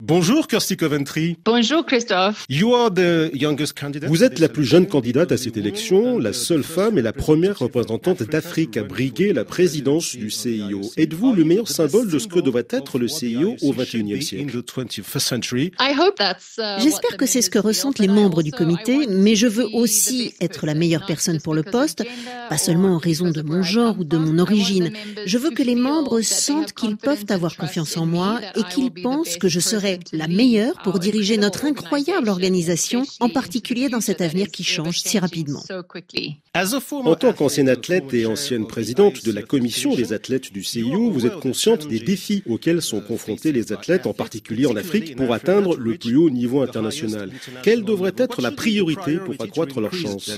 Bonjour Kirsty Coventry. Bonjour Christophe. Vous êtes la plus jeune candidate à cette élection, la seule femme et la première représentante d'Afrique à briguer la présidence du CIO. Êtes-vous le meilleur symbole de ce que devrait être le CIO au XXIe siècle? J'espère que c'est ce que ressentent les membres du comité, mais je veux aussi être la meilleure personne pour le poste, pas seulement en raison de mon genre ou de mon origine. Je veux que les membres sentent qu'ils peuvent avoir confiance en moi et qu'ils pensent que je serai la meilleure pour diriger notre incroyable organisation, en particulier dans cet avenir qui change si rapidement. En tant qu'ancienne athlète et ancienne présidente de la commission des athlètes du CIO, vous êtes consciente des défis auxquels sont confrontés les athlètes, en particulier en Afrique, pour atteindre le plus haut niveau international. Quelle devrait être la priorité pour accroître leurs chances?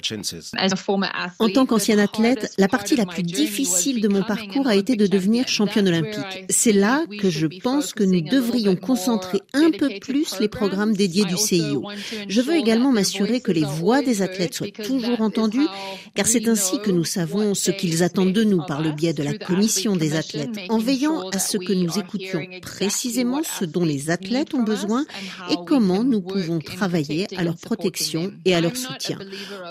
En tant qu'ancienne athlète, la partie la plus difficile de mon parcours a été de devenir championne olympique. C'est là que je pense que nous devrions concentrer un peu plus les programmes dédiés du CIO. Je veux également m'assurer que les voix des athlètes soient toujours entendues, car c'est ainsi que nous savons ce qu'ils attendent de nous par le biais de la commission des athlètes, en veillant à ce que nous écoutions précisément ce dont les athlètes ont besoin et comment nous pouvons travailler à leur protection et à leur soutien.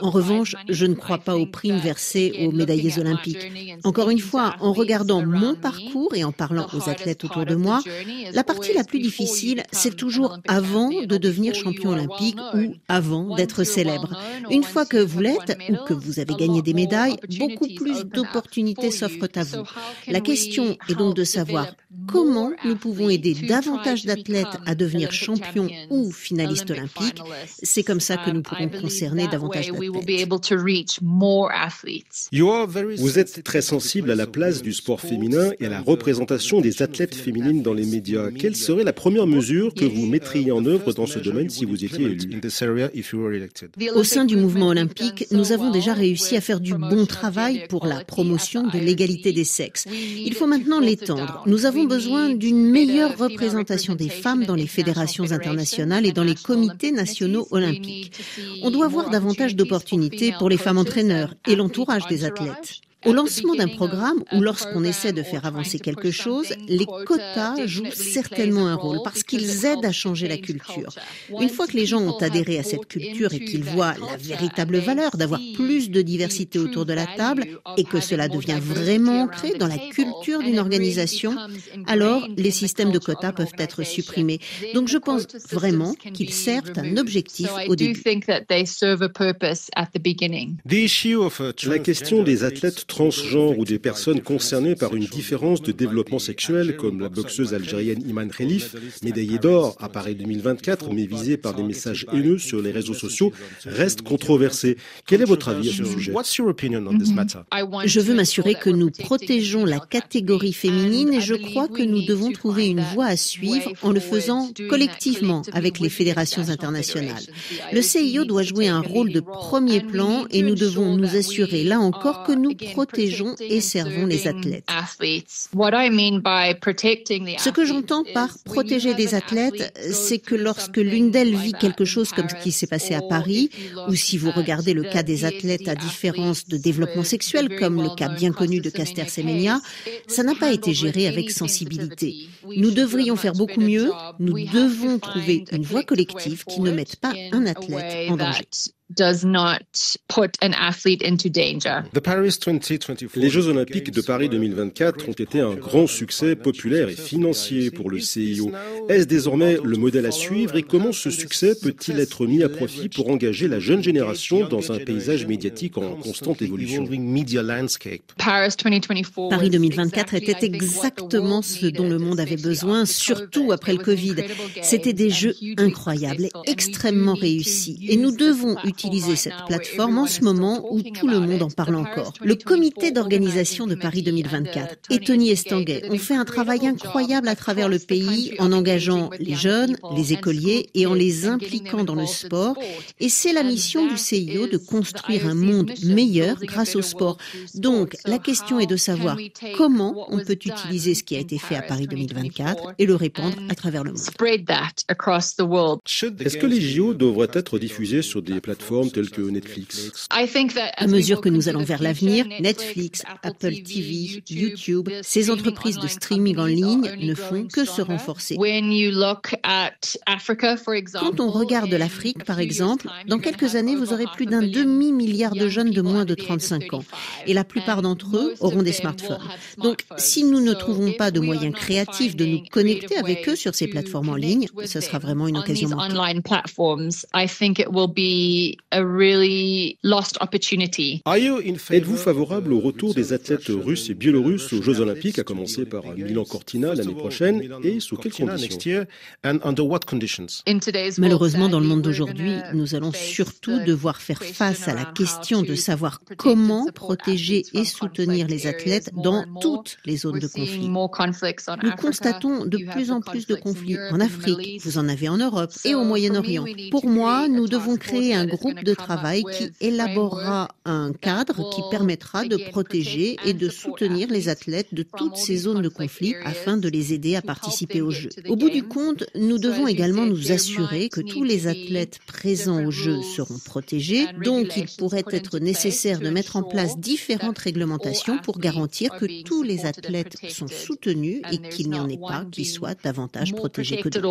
En revanche, je ne crois pas aux primes versées aux médaillés olympiques. Encore une fois, en regardant mon parcours et en parlant aux athlètes autour de moi, la partie la plus difficile, c'est toujours avant de devenir champion olympique ou avant d'être célèbre. Une fois que vous l'êtes ou que vous avez gagné des médailles, beaucoup plus d'opportunités s'offrent à vous. La question est donc de savoir comment nous pouvons aider davantage d'athlètes à devenir champions ou finalistes olympiques. C'est comme ça que nous pourrons concerner davantage d'athlètes. Vous êtes très sensible à la place du sport féminin et à la représentation des athlètes féminines dans les médias. Quelle serait la première mesure que vous mettriez en œuvre dans ce domaine si vous étiez élu? Au sein du mouvement olympique, nous avons déjà réussi à faire du bon travail pour la promotion de l'égalité des sexes. Il faut maintenant l'étendre. Nous avons besoin d'une meilleure représentation des femmes dans les fédérations internationales et dans les comités nationaux olympiques. On doit avoir davantage d'opportunités pour les femmes entraîneurs et l'entourage des athlètes. Au lancement d'un programme ou lorsqu'on essaie de faire avancer quelque chose, les quotas jouent certainement un rôle parce qu'ils aident à changer la culture. Une fois que les gens ont adhéré à cette culture et qu'ils voient la véritable valeur d'avoir plus de diversité autour de la table et que cela devient vraiment ancré dans la culture d'une organisation, alors les systèmes de quotas peuvent être supprimés. Donc je pense vraiment qu'ils servent un objectif au début. La question des athlètes transgenres ou des personnes concernées par une différence de développement sexuel, comme la boxeuse algérienne Iman Khelif, médaillée d'or à Paris 2024, mais visée par des messages haineux sur les réseaux sociaux, reste controversée. Quel est votre avis à ce sujet? Je veux m'assurer que nous protégeons la catégorie féminine et je crois que nous devons trouver une voie à suivre en le faisant collectivement avec les fédérations internationales. Le CIO doit jouer un rôle de premier plan et nous devons nous assurer là encore que nous protégeons et servons les athlètes. Ce que j'entends par protéger des athlètes, c'est que lorsque l'une d'elles vit quelque chose comme ce qui s'est passé à Paris, ou si vous regardez le cas des athlètes à différence de développement sexuel, comme le cas bien connu de Caster Semenya, ça n'a pas été géré avec sensibilité. Nous devrions faire beaucoup mieux, nous devons trouver une voie collective qui ne mette pas un athlète en danger. Les Jeux Olympiques de Paris 2024 ont été un grand succès populaire et financier pour le CIO. Est-ce désormais le modèle à suivre et comment ce succès peut-il être mis à profit pour engager la jeune génération dans un paysage médiatique en constante évolution? Paris 2024 était exactement ce dont le monde avait besoin, surtout après le Covid. C'était des Jeux incroyables et extrêmement réussis. Et nous devons utiliser cette plateforme en ce moment où tout le monde en parle encore. Le comité d'organisation de Paris 2024 et Tony Estanguet ont fait un travail incroyable à travers le pays en engageant les jeunes, les écoliers et en les impliquant dans le sport. Et c'est la mission du CIO de construire un monde meilleur grâce au sport. Donc, la question est de savoir comment on peut utiliser ce qui a été fait à Paris 2024 et le répandre à travers le monde. Est-ce que les JO devraient être diffusés sur des plateformes plateformes telles que Netflix. À mesure que nous allons vers l'avenir, Netflix, Apple TV, YouTube, ces entreprises de streaming en ligne ne font que se renforcer. Quand on regarde l'Afrique, par exemple, dans quelques années, vous aurez plus d'un demi-milliard de jeunes de moins de 35 ans. Et la plupart d'entre eux auront des smartphones. Donc, si nous ne trouvons pas de moyens créatifs de nous connecter avec eux sur ces plateformes en ligne, ce sera vraiment une occasion manquée. Êtes-vous favorable au retour des athlètes russes et biélorusses aux Jeux Olympiques, à commencer par Milan Cortina l'année prochaine, et sous quelles conditions? Malheureusement, dans le monde d'aujourd'hui, nous allons surtout devoir faire face à la question de savoir comment protéger et soutenir les athlètes dans toutes les zones de conflit. Nous constatons de plus en plus de conflits en Afrique, vous en avez en Europe et au Moyen-Orient. Pour moi, nous devons créer un groupe de travail qui élaborera un cadre qui permettra de protéger et de soutenir les athlètes de toutes ces zones de conflit afin de les aider à participer aux Jeux. Au bout du compte, nous devons également nous assurer que tous les athlètes présents aux Jeux seront protégés, donc il pourrait être nécessaire de mettre en place différentes réglementations pour garantir que tous les athlètes sont soutenus et qu'il n'y en ait pas qui soient davantage protégés que d'autres.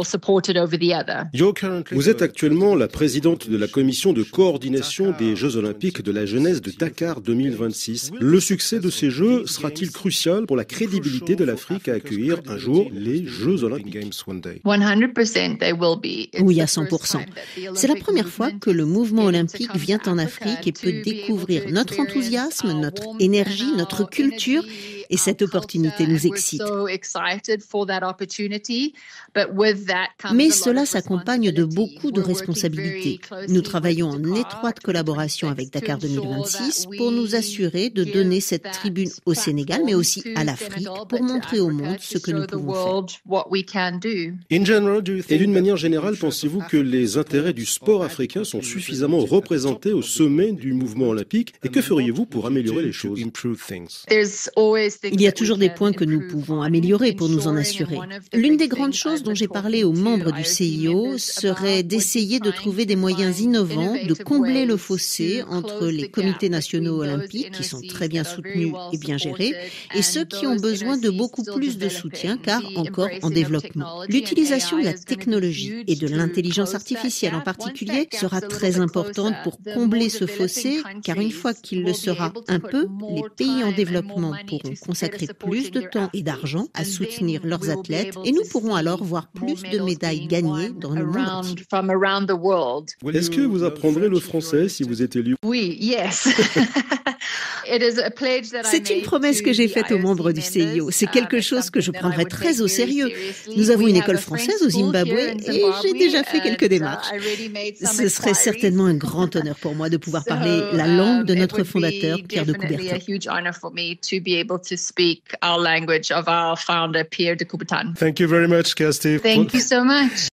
Vous êtes actuellement la présidente de la commission de coordination des Jeux Olympiques de la jeunesse de Dakar 2026. Le succès de ces Jeux sera-t-il crucial pour la crédibilité de l'Afrique à accueillir un jour les Jeux Olympiques? Oui, à 100%. C'est la première fois que le mouvement olympique vient en Afrique et peut découvrir notre enthousiasme, notre énergie, notre culture. Et cette opportunité nous excite. Mais cela s'accompagne de beaucoup de responsabilités. Nous travaillons en étroite collaboration avec Dakar 2026 pour nous assurer de donner cette tribune au Sénégal, mais aussi à l'Afrique, pour montrer au monde ce que nous pouvons faire. Et d'une manière générale, pensez-vous que les intérêts du sport africain sont suffisamment représentés au sommet du mouvement olympique? Et que feriez-vous pour améliorer les choses? Il y a toujours des points que nous pouvons améliorer pour nous en assurer. L'une des grandes choses dont j'ai parlé aux membres du CIO serait d'essayer de trouver des moyens innovants de combler le fossé entre les comités nationaux olympiques, qui sont très bien soutenus et bien gérés, et ceux qui ont besoin de beaucoup plus de soutien, car encore en développement. L'utilisation de la technologie et de l'intelligence artificielle en particulier sera très importante pour combler ce fossé, car une fois qu'il le sera un peu, les pays en développement pourront consacrer plus de temps et d'argent à soutenir leurs athlètes et nous pourrons alors voir plus de médailles gagnées dans le monde entier. Est-ce que vous apprendrez le français si vous êtes élu? Oui, C'est une promesse que j'ai faite aux membres du CIO. C'est quelque chose que je prendrai très au sérieux. Nous avons une école française au Zimbabwe et j'ai déjà fait quelques démarches. Ce serait certainement un grand honneur pour moi de pouvoir parler la langue de notre fondateur, Pierre de Coubertin. Thank you very much, Kirsty. Thank you so much.